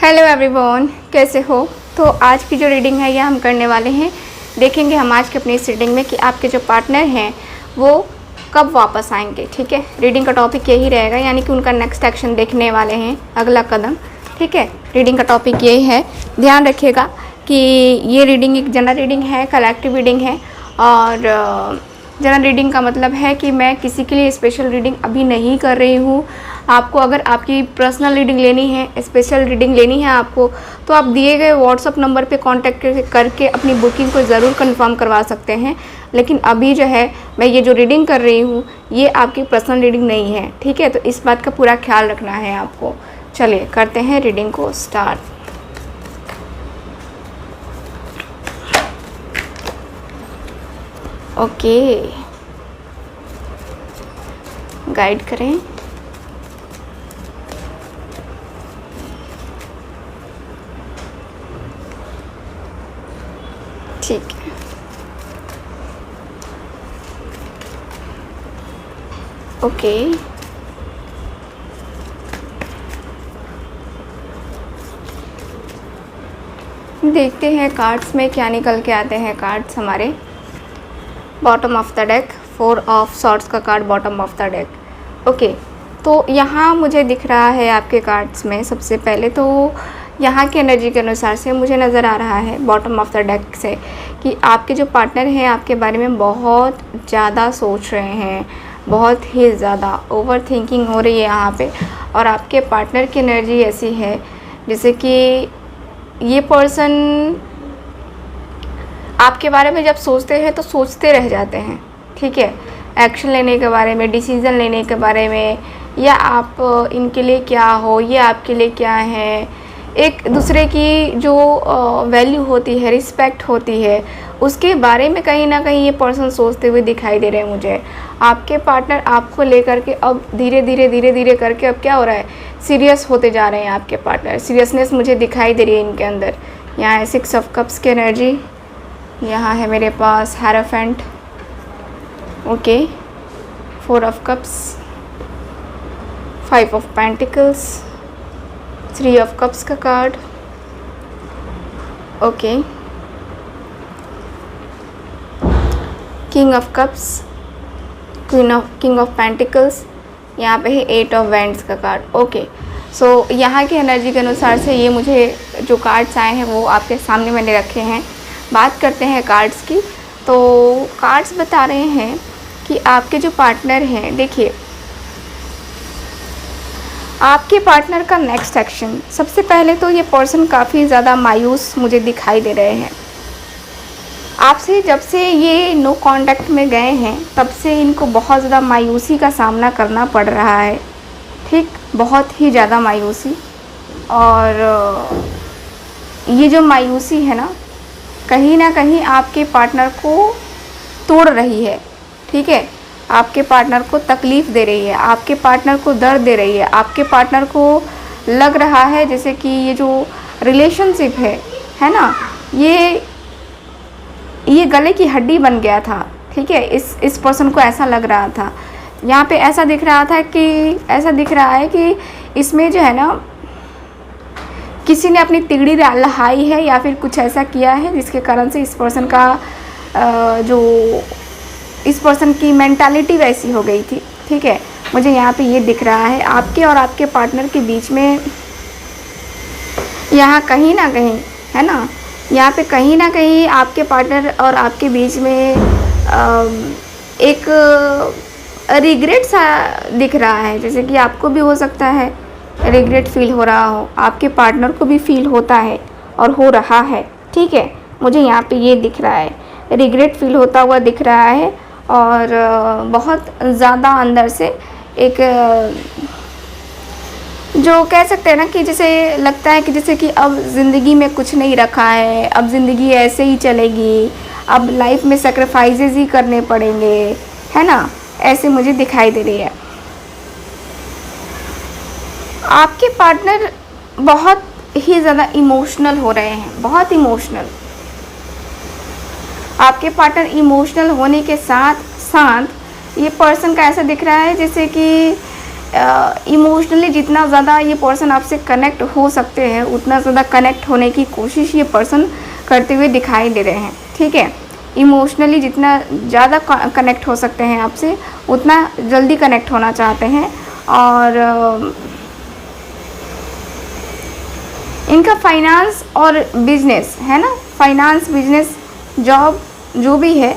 Hello everyone, कैसे हो। तो आज की जो रीडिंग है ये हम करने वाले हैं। देखेंगे हम आज की अपनी इस रीडिंग में कि आपके जो पार्टनर हैं वो कब वापस आएंगे। ठीक है, रीडिंग का टॉपिक यही रहेगा, यानी कि उनका नेक्स्ट एक्शन देखने वाले हैं, अगला कदम। ठीक है, रीडिंग का टॉपिक यही है। ध्यान रखिएगा कि ये रीडिंग एक जनरल रीडिंग है, कलेक्टिव रीडिंग है। और जनरल रीडिंग का मतलब है कि मैं किसी के लिए स्पेशल रीडिंग अभी नहीं कर रही हूँ। आपको अगर आपकी पर्सनल रीडिंग लेनी है, स्पेशल रीडिंग लेनी है आपको, तो आप दिए गए व्हाट्सअप नंबर पे कांटेक्ट करके अपनी बुकिंग को ज़रूर कंफर्म करवा सकते हैं। लेकिन अभी जो है मैं ये जो रीडिंग कर रही हूँ ये आपकी पर्सनल रीडिंग नहीं है। ठीक है, तो इस बात का पूरा ख्याल रखना है आपको। चलिए करते हैं रीडिंग को स्टार्ट। ओके, गाइड करें। ठीक है, ओके। देखते हैं कार्ड्स में क्या निकल के आते हैं। कार्ड्स हमारे bottom of the deck, 4 of swords का card bottom of the deck. Okay, तो यहाँ मुझे दिख रहा है आपके कार्ड्स में सबसे पहले तो यहाँ की एनर्जी के अनुसार से मुझे नज़र आ रहा है बॉटम ऑफ द डेक से कि आपके जो पार्टनर हैं आपके बारे में बहुत ज़्यादा सोच रहे हैं, बहुत ही ज़्यादा ओवर थिंकिंग हो रही है यहाँ पे। और आपके पार्टनर की एनर्जी ऐसी है जैसे कि ये पर्सन आपके बारे में जब सोचते हैं तो सोचते रह जाते हैं। ठीक है, एक्शन लेने के बारे में, डिसीज़न लेने के बारे में, या आप इनके लिए क्या हो, ये आपके लिए क्या है। एक दूसरे की जो वैल्यू होती है, रिस्पेक्ट होती है, उसके बारे में कहीं ना कहीं ये पर्सन सोचते हुए दिखाई दे रहे हैं मुझे। आपके पार्टनर आपको लेकर के अब धीरे धीरे करके अब क्या हो रहा है, सीरियस होते जा रहे हैं आपके पार्टनर। सीरियसनेस मुझे दिखाई दे रही है इनके अंदर। यहाँ है 6 ऑफ कप्स की एनर्जी, यहाँ है मेरे पास hierophant. Okay, 4 of cups, 5 of pentacles, 3 of cups का card. Okay, king of cups, king of pentacles, यहाँ पे है 8 ऑफ वैंड्स का कार्ड। ओके, सो यहाँ की एनर्जी के अनुसार से ये मुझे जो कार्ड्स आए हैं वो आपके सामने मैंने रखे हैं। बात करते हैं कार्ड्स की। तो कार्ड्स बता रहे हैं कि आपके जो पार्टनर हैं, देखिए आपके पार्टनर का नेक्स्ट एक्शन, सबसे पहले तो ये पर्सन काफ़ी ज़्यादा मायूस मुझे दिखाई दे रहे हैं आपसे। जब से ये नो कांटेक्ट में गए हैं तब से इनको बहुत ज़्यादा मायूसी का सामना करना पड़ रहा है। ठीक, बहुत ही ज़्यादा मायूसी। और ये जो मायूसी है ना कहीं ना कहीं आपके पार्टनर को तोड़ रही है। ठीक है, आपके पार्टनर को तकलीफ़ दे रही है, आपके पार्टनर को दर्द दे रही है, आपके पार्टनर को लग रहा है जैसे कि ये जो रिलेशनशिप है ना, ये गले की हड्डी बन गया था। ठीक है, इस पर्सन को ऐसा लग रहा था। यहाँ पे ऐसा दिख रहा है कि इसमें जो है ना किसी ने अपनी तिगड़ी लहाई है या फिर कुछ ऐसा किया है जिसके कारण से इस पर्सन की मेंटालिटी वैसी हो गई थी। ठीक है, मुझे यहाँ पे ये दिख रहा है आपके और आपके पार्टनर के बीच में, यहाँ कहीं ना कहीं है ना, यहाँ पे कहीं ना कहीं आपके पार्टनर और आपके बीच में एक रिग्रेट सा दिख रहा है। जैसे कि आपको भी हो सकता है रिग्रेट फील हो रहा हो, आपके पार्टनर को भी फील होता है और हो रहा है। ठीक है, मुझे यहाँ पे ये दिख रहा है, रिग्रेट फील होता हुआ दिख रहा है। और बहुत ज़्यादा अंदर से एक जो कह सकते हैं ना कि जैसे लगता है कि जैसे कि अब ज़िंदगी में कुछ नहीं रखा है, अब ज़िंदगी ऐसे ही चलेगी, अब लाइफ में सेक्रीफाइसेस ही करने पड़ेंगे, है ना, ऐसे मुझे दिखाई दे रही है। आपके पार्टनर बहुत ही ज़्यादा इमोशनल हो रहे हैं, बहुत इमोशनल। आपके पार्टनर इमोशनल होने के साथ साथ ये पर्सन का ऐसा दिख रहा है जैसे कि इमोशनली जितना ज़्यादा ये पर्सन आपसे कनेक्ट हो सकते हैं उतना ज़्यादा कनेक्ट होने की कोशिश ये पर्सन करते हुए दिखाई दे रहे हैं। ठीक है, इमोशनली जितना ज़्यादा कनेक्ट हो सकते हैं आपसे उतना जल्दी कनेक्ट होना चाहते हैं। और इनका फाइनेंस और बिजनेस है ना, फाइनेंस बिजनेस जॉब जो भी है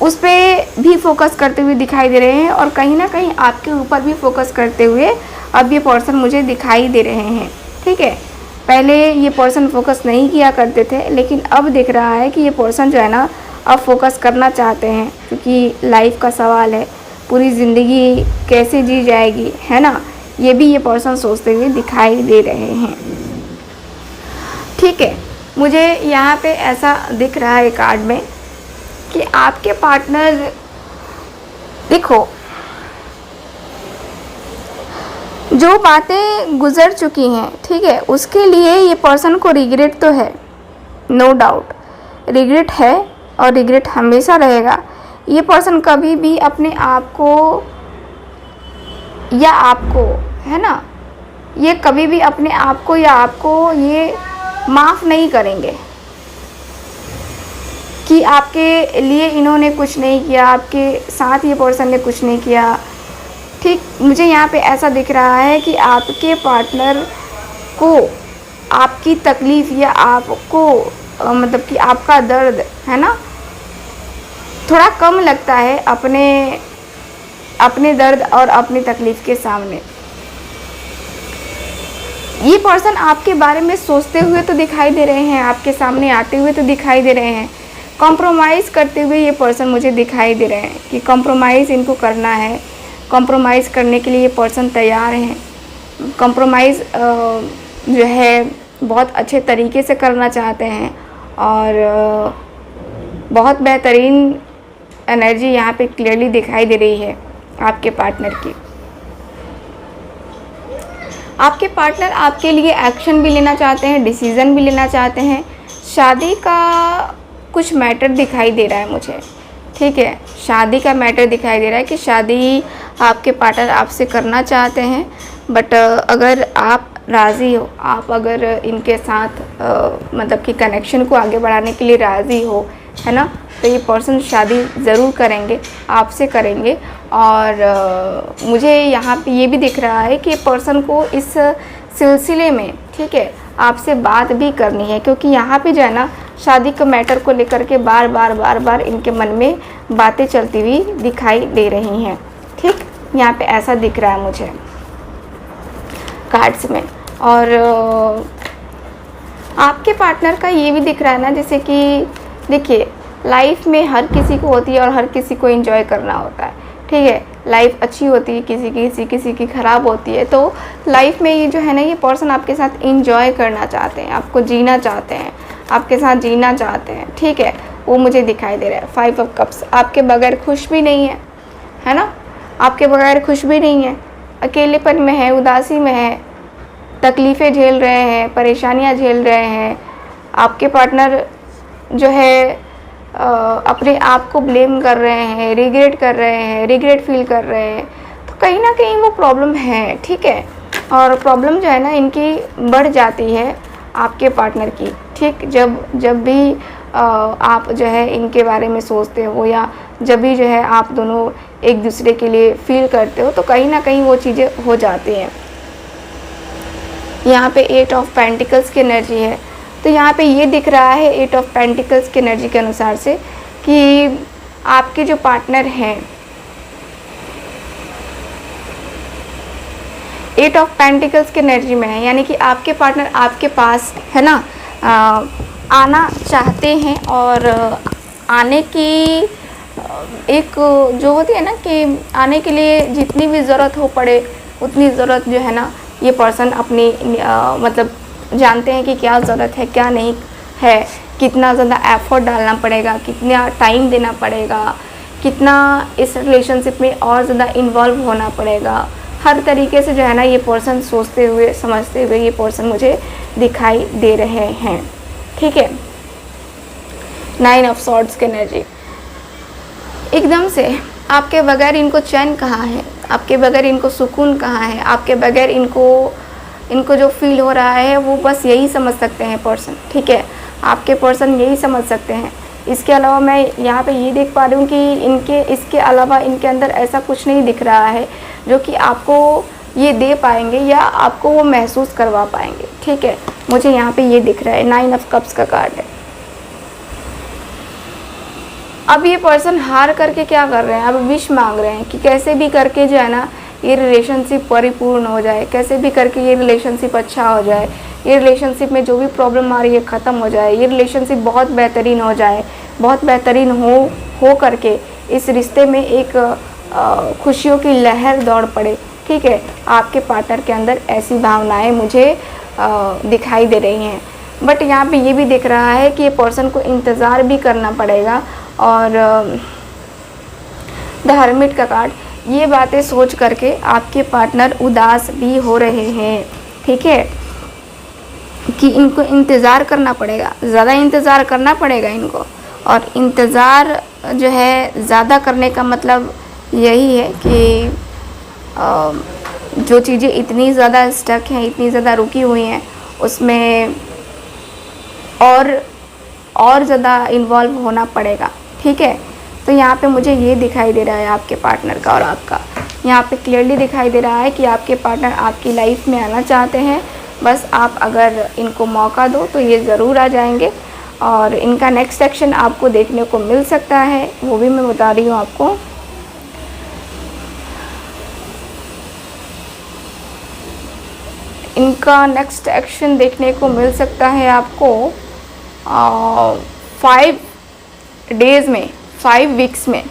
उस पर भी फोकस करते हुए दिखाई दे रहे हैं, और कहीं ना कहीं आपके ऊपर भी फोकस करते हुए अब ये पर्सन मुझे दिखाई दे रहे हैं। ठीक है, पहले ये पर्सन फोकस नहीं किया करते थे, लेकिन अब दिख रहा है कि ये पर्सन जो है ना अब फोकस करना चाहते हैं, क्योंकि लाइफ का सवाल है, पूरी ज़िंदगी कैसे जी जाएगी, है ना, ये भी ये पर्सन सोचते हुए दिखाई दे रहे हैं। ठीक है, मुझे यहाँ पे ऐसा दिख रहा है कार्ड में कि आपके पार्टनर, देखो जो बातें गुजर चुकी हैं, ठीक है, उसके लिए ये पर्सन को रिग्रेट तो है, नो डाउट रिग्रेट है, और रिग्रेट हमेशा रहेगा। ये पर्सन कभी भी अपने आप को या आपको, है ना, ये कभी भी अपने आप को या आपको ये माफ़ नहीं करेंगे कि आपके लिए इन्होंने कुछ नहीं किया, आपके साथ ये पर्सन ने कुछ नहीं किया। ठीक, मुझे यहाँ पे ऐसा दिख रहा है कि आपके पार्टनर को आपकी तकलीफ़ या आपको मतलब कि आपका दर्द, है ना, थोड़ा कम लगता है अपने दर्द और अपनी तकलीफ़ के सामने। ये पर्सन आपके बारे में सोचते हुए तो दिखाई दे रहे हैं, आपके सामने आते हुए तो दिखाई दे रहे हैं, कॉम्प्रोमाइज़ करते हुए ये पर्सन मुझे दिखाई दे रहे हैं कि कॉम्प्रोमाइज़ इनको करना है, कॉम्प्रोमाइज़ करने के लिए ये पर्सन तैयार हैं। कॉम्प्रोमाइज़ जो है बहुत अच्छे तरीके से करना चाहते हैं, और बहुत बेहतरीन एनर्जी यहाँ पे क्लियरली दिखाई दे रही है आपके पार्टनर की। आपके पार्टनर आपके लिए एक्शन भी लेना चाहते हैं, डिसीज़न भी लेना चाहते हैं। शादी का कुछ मैटर दिखाई दे रहा है मुझे। ठीक है, शादी का मैटर दिखाई दे रहा है कि शादी आपके पार्टनर आपसे करना चाहते हैं, बट अगर आप राज़ी हो, आप अगर इनके साथ मतलब कि कनेक्शन को आगे बढ़ाने के लिए राज़ी हो, है ना, तो ये पर्सन शादी ज़रूर करेंगे, आपसे करेंगे। और मुझे यहाँ पे ये भी दिख रहा है कि पर्सन को इस सिलसिले में, ठीक है, आपसे बात भी करनी है, क्योंकि यहाँ पे जो है ना शादी के मैटर को लेकर के बार बार इनके मन में बातें चलती हुई दिखाई दे रही हैं। ठीक, यहाँ पे ऐसा दिख रहा है मुझे कार्ड्स में। और आपके पार्टनर का ये भी दिख रहा है ना, जैसे कि देखिए लाइफ में हर किसी को होती है और हर किसी को एंजॉय करना होता है। ठीक है, लाइफ अच्छी होती है, किसी की ख़राब होती है। तो लाइफ में ये जो है ना, ये पर्सन आपके साथ एंजॉय करना चाहते हैं, आपको जीना चाहते हैं, आपके साथ जीना चाहते हैं। ठीक है, वो मुझे दिखाई दे रहा है। 5 ऑफ कप्स, आपके बगैर खुश भी नहीं है ना, आपके बगैर खुश भी नहीं है, अकेलेपन में है, उदासी में है, तकलीफ़ें झेल रहे हैं, परेशानियां झेल रहे हैं। आपके पार्टनर जो है अपने आप को ब्लेम कर रहे हैं, रिग्रेट कर रहे हैं, रिग्रेट फील कर रहे हैं। तो कहीं ना कहीं वो प्रॉब्लम है। ठीक है, और प्रॉब्लम जो है ना इनकी बढ़ जाती है आपके पार्टनर की। ठीक, जब भी आप जो है इनके बारे में सोचते हो, या जब भी जो है आप दोनों एक दूसरे के लिए फील करते हो, तो कहीं ना कहीं वो चीज़ें हो जाती हैं। यहाँ पे 8 ऑफ पेंटिकल्स की एनर्जी है, तो यहाँ पे ये दिख रहा है 8 ऑफ पेंटिकल्स की एनर्जी के अनुसार से कि आपके जो पार्टनर हैं, 8 ऑफ पेंटिकल्स की एनर्जी में है, यानी कि आपके पार्टनर आपके पास, है ना, आना चाहते हैं। और आने की एक जो होती है ना कि आने के लिए जितनी भी ज़रूरत हो पड़े उतनी ज़रूरत जो है ना ये पर्सन अपनी मतलब जानते हैं कि क्या ज़रूरत है, क्या नहीं है, कितना ज़्यादा एफर्ट डालना पड़ेगा, कितना टाइम देना पड़ेगा, कितना इस रिलेशनशिप में और ज़्यादा इन्वॉल्व होना पड़ेगा। हर तरीके से जो है ना ये पर्सन सोचते हुए समझते हुए ये पर्सन मुझे दिखाई दे रहे हैं। ठीक है, 9 ऑफ सॉर्ड्स की एनर्जी, एकदम से आपके बगैर इनको चैन कहाँ है। आपके बगैर इनको सुकून कहाँ है, आपके बगैर इनको जो फील हो रहा है वो बस यही समझ सकते हैं पर्सन, ठीक है, आपके पर्सन यही समझ सकते हैं। इसके अलावा मैं यहाँ पे ये देख पा रही हूँ कि इसके अलावा इनके अंदर ऐसा कुछ नहीं दिख रहा है जो कि आपको ये दे पाएंगे या आपको वो महसूस करवा पाएंगे, ठीक है। मुझे यहाँ पे ये दिख रहा है 9 ऑफ कप्स का कार्ड है। अब ये पर्सन हार करके क्या कर रहे हैं, अब विश मांग रहे हैं कि कैसे भी करके जो है ना ये रिलेशनशिप परिपूर्ण हो जाए, कैसे भी करके ये रिलेशनशिप अच्छा हो जाए, ये रिलेशनशिप में जो भी प्रॉब्लम आ रही है ख़त्म हो जाए, ये रिलेशनशिप बहुत बेहतरीन हो जाए, बहुत बेहतरीन हो करके इस रिश्ते में एक खुशियों की लहर दौड़ पड़े, ठीक है। आपके पार्टनर के अंदर ऐसी भावनाएं मुझे दिखाई दे रही हैं। बट यहाँ पे ये भी दिख रहा है कि ये पर्सन को इंतज़ार भी करना पड़ेगा। और द हर्मिट का कार्ड, ये बातें सोच करके आपके पार्टनर उदास भी हो रहे हैं, ठीक है, कि इनको इंतज़ार करना पड़ेगा, ज़्यादा इंतज़ार करना पड़ेगा इनको। और इंतज़ार जो है ज़्यादा करने का मतलब यही है कि जो चीज़ें इतनी ज़्यादा स्टक हैं, इतनी ज़्यादा रुकी हुई हैं, उसमें और ज़्यादा इन्वॉल्व होना पड़ेगा, ठीक है। तो यहाँ पे मुझे ये दिखाई दे रहा है आपके पार्टनर का और आपका, यहाँ पे क्लियरली दिखाई दे रहा है कि आपके पार्टनर आपकी लाइफ में आना चाहते हैं। बस आप अगर इनको मौका दो तो ये ज़रूर आ जाएंगे। और इनका नेक्स्ट एक्शन आपको देखने को मिल सकता है, वो भी मैं बता रही हूँ आपको। इनका नेक्स्ट एक्शन देखने को मिल सकता है आपको 5 डेज़ में, 5 वीक्स में,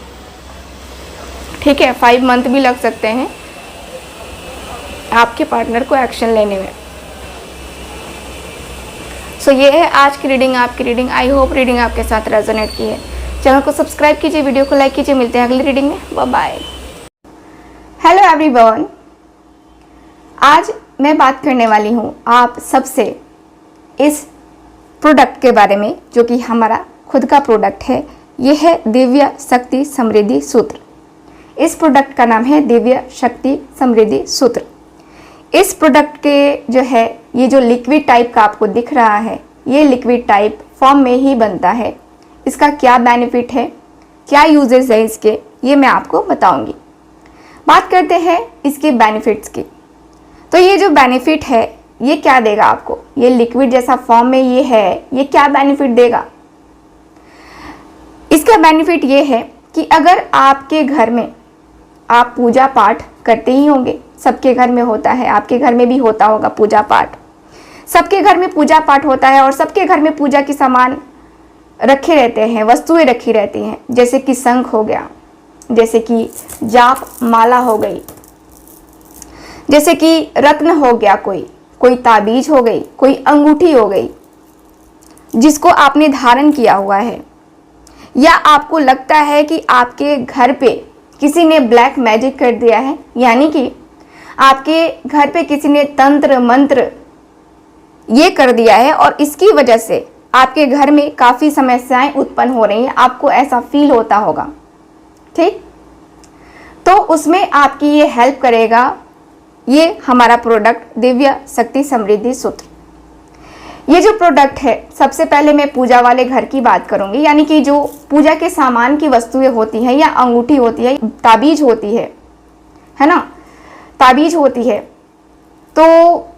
ठीक है, 5 मंथ भी लग सकते हैं आपके पार्टनर को एक्शन लेने में। सो ये है आज की रीडिंग, आपकी रीडिंग। आई होप रीडिंग आपके साथ रेजोनेट की है। चैनल को सब्सक्राइब कीजिए, वीडियो को लाइक कीजिए। मिलते हैं अगली रीडिंग में, बाय बाय। हेलो एवरीवन, आज मैं बात करने वाली हूँ आप सबसे इस प्रोडक्ट के बारे में जो कि हमारा खुद का प्रोडक्ट है। ये है दिव्य शक्ति समृद्धि सूत्र। इस प्रोडक्ट का नाम है दिव्य शक्ति समृद्धि सूत्र। इस प्रोडक्ट के जो है ये जो लिक्विड टाइप का आपको दिख रहा है, ये लिक्विड टाइप फॉर्म में ही बनता है। इसका क्या बेनिफिट है, क्या यूजेस है इसके, ये मैं आपको बताऊंगी। बात करते हैं इसके बेनिफिट्स की। तो ये जो बेनिफिट है ये क्या देगा आपको, ये लिक्विड जैसा फॉर्म में ये है, ये क्या बेनिफिट देगा। इसका बेनिफिट ये है कि अगर आपके घर में आप पूजा पाठ करते ही होंगे, सबके घर में होता है, आपके घर में भी होता होगा पूजा पाठ, सबके घर में पूजा पाठ होता है और सबके घर में पूजा के सामान रखे रहते हैं, वस्तुएं रखी रहती हैं, जैसे कि शंख हो गया, जैसे कि जाप माला हो गई, जैसे कि रत्न हो गया, कोई ताबीज हो गई, कोई अंगूठी हो गई जिसको आपने धारण किया हुआ है, या आपको लगता है कि आपके घर पे किसी ने ब्लैक मैजिक कर दिया है, यानी कि आपके घर पे किसी ने तंत्र मंत्र ये कर दिया है और इसकी वजह से आपके घर में काफ़ी समस्याएं उत्पन्न हो रही हैं, आपको ऐसा फील होता होगा, ठीक। तो उसमें आपकी ये हेल्प करेगा ये हमारा प्रोडक्ट दिव्य शक्ति समृद्धि सूत्र। ये जो प्रोडक्ट है, सबसे पहले मैं पूजा वाले घर की बात करूंगी, यानी कि जो पूजा के सामान की वस्तुएं होती हैं, या अंगूठी होती है, ताबीज होती है ना, ताबीज होती है, तो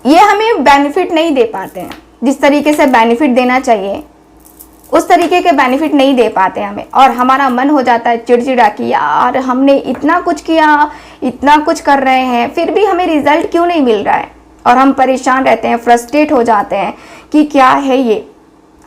ये हमें बेनिफिट नहीं दे पाते हैं जिस तरीके से बेनिफिट देना चाहिए, उस तरीके के बेनिफिट नहीं दे पाते हमें। और हमारा मन हो जाता है चिड़चिड़ा कि यार हमने इतना कुछ किया, इतना कुछ कर रहे हैं, फिर भी हमें रिजल्ट क्यों नहीं मिल रहा है, और हम परेशान रहते हैं, फ्रस्ट्रेट हो जाते हैं कि क्या है ये,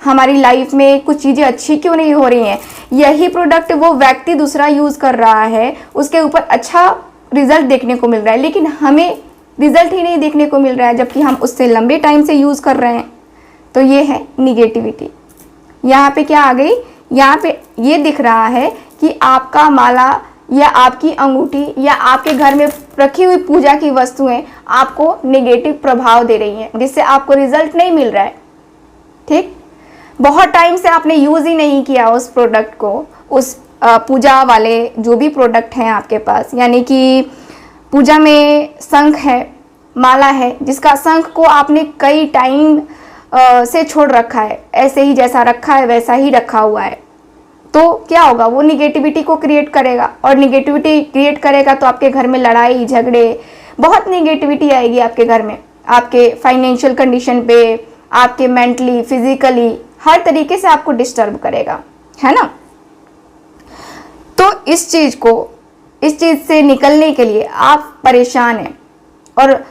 हमारी लाइफ में कुछ चीज़ें अच्छी क्यों नहीं हो रही हैं। यही प्रोडक्ट वो व्यक्ति दूसरा यूज़ कर रहा है, उसके ऊपर अच्छा रिजल्ट देखने को मिल रहा है, लेकिन हमें रिजल्ट ही नहीं देखने को मिल रहा है, जबकि हम उससे लंबे टाइम से यूज़ कर रहे हैं। तो ये है निगेटिविटी। यहाँ पे क्या आ गई, यहाँ पे ये दिख रहा है कि आपका माला या आपकी अंगूठी या आपके घर में रखी हुई पूजा की वस्तुएं आपको नेगेटिव प्रभाव दे रही हैं, जिससे आपको रिजल्ट नहीं मिल रहा है, ठीक। बहुत टाइम से आपने यूज़ ही नहीं किया उस प्रोडक्ट को, उस पूजा वाले जो भी प्रोडक्ट हैं आपके पास, यानी कि पूजा में शंख है, माला है, जिसका शंख को आपने कई टाइम से छोड़ रखा है, ऐसे ही जैसा रखा है वैसा ही रखा हुआ है, तो क्या होगा, वो निगेटिविटी को क्रिएट करेगा। और निगेटिविटी क्रिएट करेगा तो आपके घर में लड़ाई झगड़े, बहुत निगेटिविटी आएगी आपके घर में, आपके फाइनेंशियल कंडीशन पे, आपके मेंटली, फिजिकली, हर तरीके से आपको डिस्टर्ब करेगा, है ना। तो इस चीज़ से निकलने के लिए आप परेशान हैं। और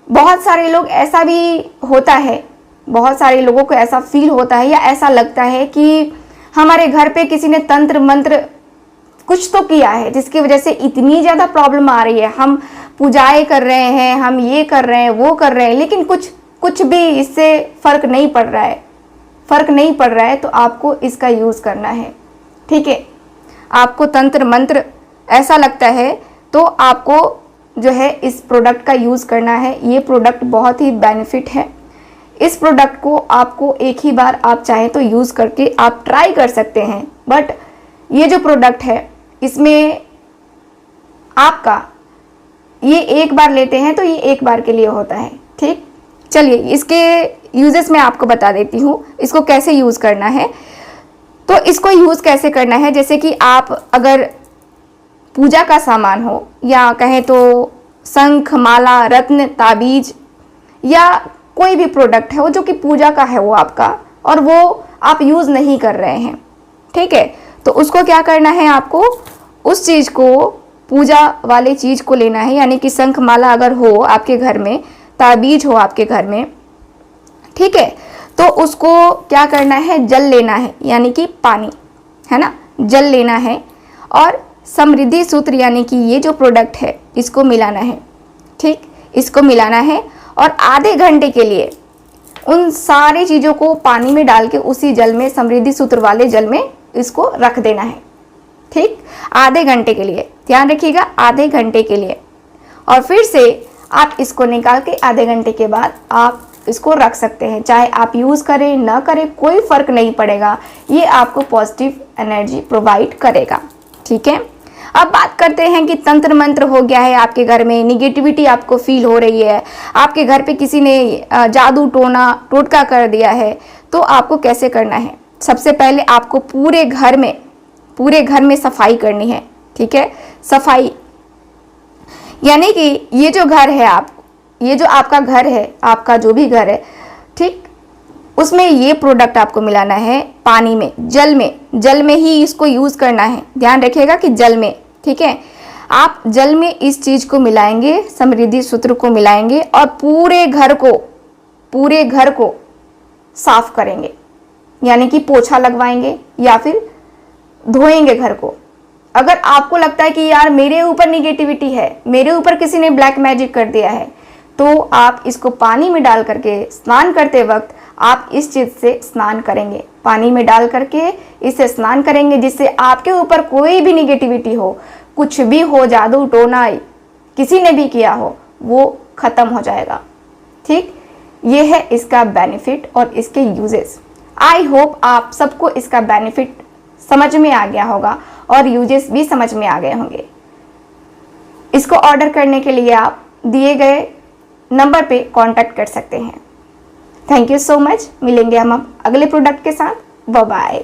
बहुत सारे लोग, ऐसा भी होता है, बहुत सारे लोगों को ऐसा फील होता है या ऐसा लगता है कि हमारे घर पे किसी ने तंत्र मंत्र कुछ तो किया है जिसकी वजह से इतनी ज़्यादा प्रॉब्लम आ रही है। हम पूजाएं कर रहे हैं, हम ये कर रहे हैं, वो कर रहे हैं, लेकिन कुछ भी इससे फ़र्क नहीं पड़ रहा है। फ़र्क नहीं पड़ रहा है तो आपको इसका यूज़ करना है, ठीक है। आपको तंत्र मंत्र ऐसा लगता है तो आपको जो है इस प्रोडक्ट का यूज़ करना है। ये प्रोडक्ट बहुत ही बेनिफिट है। इस प्रोडक्ट को आपको एक ही बार आप चाहें तो यूज़ करके आप ट्राई कर सकते हैं, बट ये जो प्रोडक्ट है इसमें आपका ये एक बार लेते हैं तो ये एक बार के लिए होता है, ठीक। चलिए इसके यूजेस मैं आपको बता देती हूँ, इसको कैसे यूज़ करना है। तो इसको यूज़ कैसे करना है, जैसे कि आप अगर पूजा का सामान हो, या कहें तो शंख, माला, रत्न, ताबीज, या कोई भी प्रोडक्ट है वो जो कि पूजा का है वो आपका, और वो आप यूज़ नहीं कर रहे हैं, ठीक है, तो उसको क्या करना है, आपको उस चीज़ को, पूजा वाली चीज़ को लेना है। यानी कि शंख माला अगर हो आपके घर में, ताबीज हो आपके घर में, ठीक है, तो उसको क्या करना है, जल लेना है, यानी कि पानी, है ना, जल लेना है, और समृद्धि सूत्र यानी कि ये जो प्रोडक्ट है इसको मिलाना है, ठीक, इसको मिलाना है। और आधे घंटे के लिए उन सारी चीज़ों को पानी में डाल के उसी जल में, समृद्धि सूत्र वाले जल में इसको रख देना है, ठीक, आधे घंटे के लिए, ध्यान रखिएगा, आधे घंटे के लिए। और फिर से आप इसको निकाल के आधे घंटे के बाद आप इसको रख सकते हैं, चाहे आप यूज़ करें ना करें कोई फ़र्क नहीं पड़ेगा, ये आपको पॉजिटिव एनर्जी प्रोवाइड करेगा, ठीक है। अब बात करते हैं कि तंत्र मंत्र हो गया है आपके घर में, निगेटिविटी आपको फील हो रही है, आपके घर पे किसी ने जादू टोटका कर दिया है, तो आपको कैसे करना है। सबसे पहले आपको पूरे घर में सफाई करनी है, ठीक है। सफाई यानी कि ये जो घर है ये जो आपका घर है, आपका जो भी घर है, ठीक, उसमें ये प्रोडक्ट आपको मिलाना है पानी में, जल में ही इसको यूज़ करना है, ध्यान रखिएगा कि जल में, ठीक है। आप जल में इस चीज़ को मिलाएंगे, समृद्धि सूत्र को मिलाएंगे, और पूरे घर को साफ करेंगे, यानी कि पोछा लगवाएंगे या फिर धोएंगे घर को। अगर आपको लगता है कि यार मेरे ऊपर निगेटिविटी है, मेरे ऊपर किसी ने ब्लैक मैजिक कर दिया है, तो आप इसको पानी में डाल करके स्नान करते वक्त आप इस चीज़ से स्नान करेंगे, पानी में डाल करके इससे स्नान करेंगे, जिससे आपके ऊपर कोई भी निगेटिविटी हो, कुछ भी हो, जादू टोना किसी ने भी किया हो, वो ख़त्म हो जाएगा, ठीक। ये है इसका बेनिफिट और इसके यूजेस। आई होप आप सबको इसका बेनिफिट समझ में आ गया होगा और यूजेस भी समझ में आ गए होंगे। इसको ऑर्डर करने के लिए आप दिए गए नंबर पे कांटेक्ट कर सकते हैं। Thank you so much. मिलेंगे हम अगले प्रोडक्ट के साथ। Bye bye.